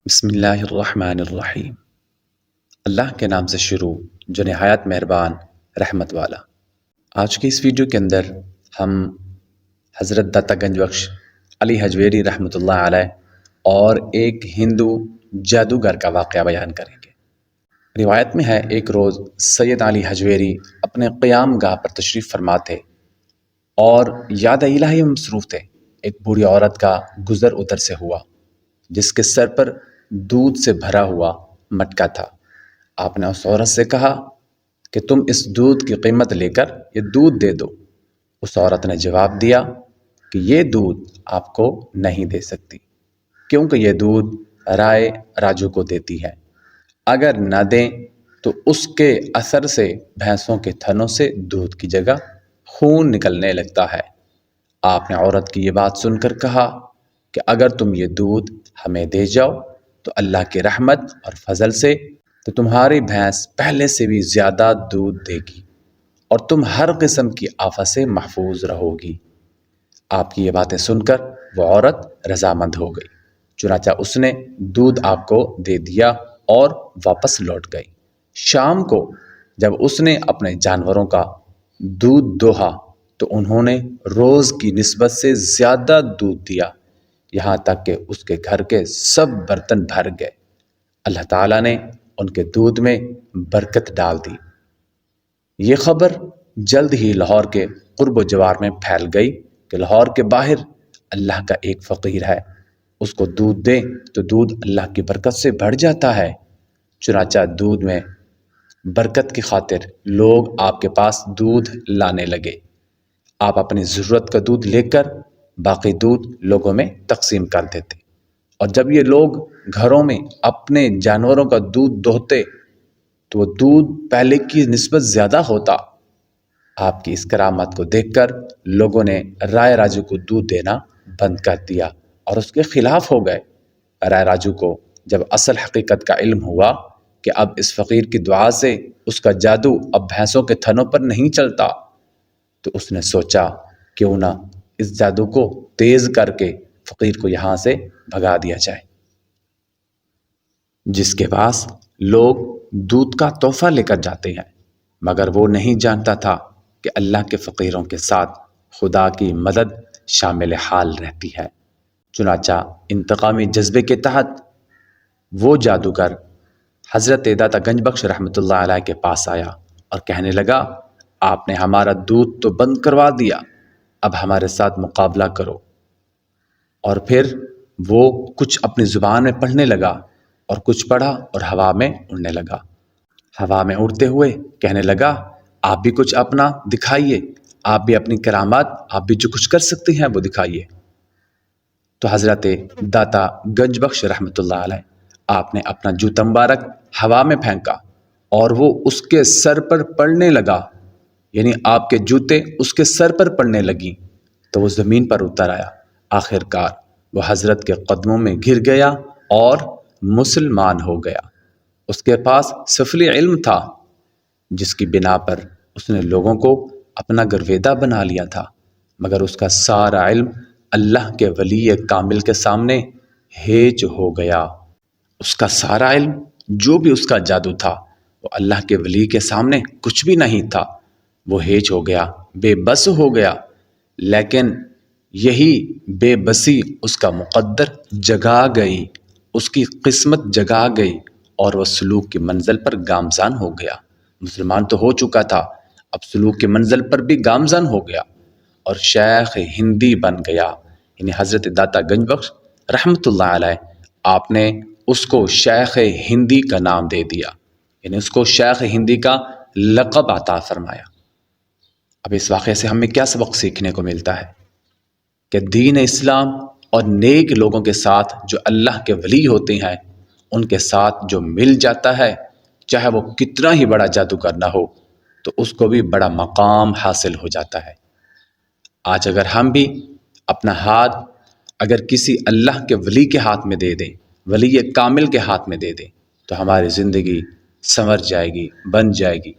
بسم اللہ الرحمن الرحیم۔ اللہ کے نام سے شروع جو نہایت مہربان رحمت والا۔ آج کی اس ویڈیو کے اندر ہم حضرت داتا گنج بخش علی حجویری رحمۃ اللہ علیہ اور ایک ہندو جادوگر کا واقعہ بیان کریں گے۔ روایت میں ہے ایک روز سید علی حجویری اپنے قیام گاہ پر تشریف فرما تھے اور یاد الہی میں مصروف تھے۔ ایک بوڑھی عورت کا گزر ادھر سے ہوا جس کے سر پر دودھ سے بھرا ہوا مٹکا تھا۔ آپ نے اس عورت سے کہا کہ تم اس دودھ کی قیمت لے کر یہ دودھ دے دو۔ اس عورت نے جواب دیا کہ یہ دودھ آپ کو نہیں دے سکتی کیونکہ یہ دودھ رائے راجو کو دیتی ہے۔ اگر نہ دیں تو اس کے اثر سے بھینسوں کے تھنوں سے دودھ کی جگہ خون نکلنے لگتا ہے۔ آپ نے عورت کی یہ بات سن کر کہا کہ اگر تم یہ دودھ ہمیں دے جاؤ تو اللہ کی رحمت اور فضل سے تو تمہاری بھینس پہلے سے بھی زیادہ دودھ دے گی اور تم ہر قسم کی آفت سے محفوظ رہو گی۔ آپ کی یہ باتیں سن کر وہ عورت رضامند ہو گئی، چنانچہ اس نے دودھ آپ کو دے دیا اور واپس لوٹ گئی۔ شام کو جب اس نے اپنے جانوروں کا دودھ دوہا تو انہوں نے روز کی نسبت سے زیادہ دودھ دیا، یہاں تک کہ اس کے گھر کے سب برتن بھر گئے۔ اللہ تعالیٰ نے ان کے دودھ میں برکت ڈال دی۔ یہ خبر جلد ہی لاہور کے قرب و جوار میں پھیل گئی کہ لاہور کے باہر اللہ کا ایک فقیر ہے، اس کو دودھ دیں تو دودھ اللہ کی برکت سے بڑھ جاتا ہے۔ چنانچہ دودھ میں برکت کی خاطر لوگ آپ کے پاس دودھ لانے لگے۔ آپ اپنی ضرورت کا دودھ لے کر باقی دودھ لوگوں میں تقسیم کر دیتے، اور جب یہ لوگ گھروں میں اپنے جانوروں کا دودھ دوہتے تو وہ دودھ پہلے کی نسبت زیادہ ہوتا۔ آپ کی اس کرامت کو دیکھ کر لوگوں نے رائے راجو کو دودھ دینا بند کر دیا اور اس کے خلاف ہو گئے۔ رائے راجو کو جب اصل حقیقت کا علم ہوا کہ اب اس فقیر کی دعا سے اس کا جادو اب بھینسوں کے تھنوں پر نہیں چلتا، تو اس نے سوچا کیوں نہ اس جادو کو تیز کر کے فقیر کو یہاں سے بھگا دیا جائے۔ جس کے پاس لوگ دودھ کا تحفہ لے کر جاتے ہیں، مگر وہ نہیں جانتا تھا کہ اللہ کے فقیروں کے ساتھ خدا کی مدد شامل حال رہتی ہے۔ چنانچہ انتقامی جذبے کے تحت وہ جادوگر حضرت داتا گنج بخش رحمۃ اللہ علیہ کے پاس آیا اور کہنے لگا، آپ نے ہمارا دودھ تو بند کروا دیا، اب ہمارے ساتھ مقابلہ کرو۔ اور پھر وہ کچھ اپنی زبان میں پڑھنے لگا اور کچھ پڑھا اور ہوا میں اڑنے لگا۔ ہوا میں اڑتے ہوئے کہنے لگا، آپ بھی کچھ اپنا دکھائیے، آپ بھی اپنی کرامات، آپ بھی جو کچھ کر سکتے ہیں وہ دکھائیے۔ تو حضرت داتا گنج بخش رحمۃ اللہ علیہ آپ نے اپنا جوتا مبارک ہوا میں پھینکا اور وہ اس کے سر پر پڑنے لگا، یعنی آپ کے جوتے اس کے سر پر پڑنے لگی تو وہ زمین پر اتر آیا۔ آخر کار وہ حضرت کے قدموں میں گر گیا اور مسلمان ہو گیا۔ اس کے پاس سفلی علم تھا جس کی بنا پر اس نے لوگوں کو اپنا گرویدہ بنا لیا تھا، مگر اس کا سارا علم اللہ کے ولی کامل کے سامنے ہیج ہو گیا۔ اس کا سارا علم جو بھی اس کا جادو تھا وہ اللہ کے ولی کے سامنے کچھ بھی نہیں تھا، وہ ہیج ہو گیا، بے بس ہو گیا۔ لیکن یہی بے بسی اس کا مقدر جگا گئی، اس کی قسمت جگا گئی اور وہ سلوک کی منزل پر گامزن ہو گیا۔ مسلمان تو ہو چکا تھا، اب سلوک کی منزل پر بھی گامزن ہو گیا اور شیخ ہندی بن گیا، یعنی حضرت داتا گنج بخش رحمۃ اللہ علیہ آپ نے اس کو شیخ ہندی کا نام دے دیا، یعنی اس کو شیخ ہندی کا لقب عطا فرمایا۔ اب اس واقعے سے ہمیں کیا سبق سیکھنے کو ملتا ہے کہ دین اسلام اور نیک لوگوں کے ساتھ جو اللہ کے ولی ہوتے ہیں ان کے ساتھ جو مل جاتا ہے، چاہے وہ کتنا ہی بڑا جادوگر نہ ہو تو اس کو بھی بڑا مقام حاصل ہو جاتا ہے۔ آج اگر ہم بھی اپنا ہاتھ اگر کسی اللہ کے ولی کے ہاتھ میں دے دیں، ولی کامل کے ہاتھ میں دے دیں، تو ہماری زندگی سنور جائے گی، بن جائے گی،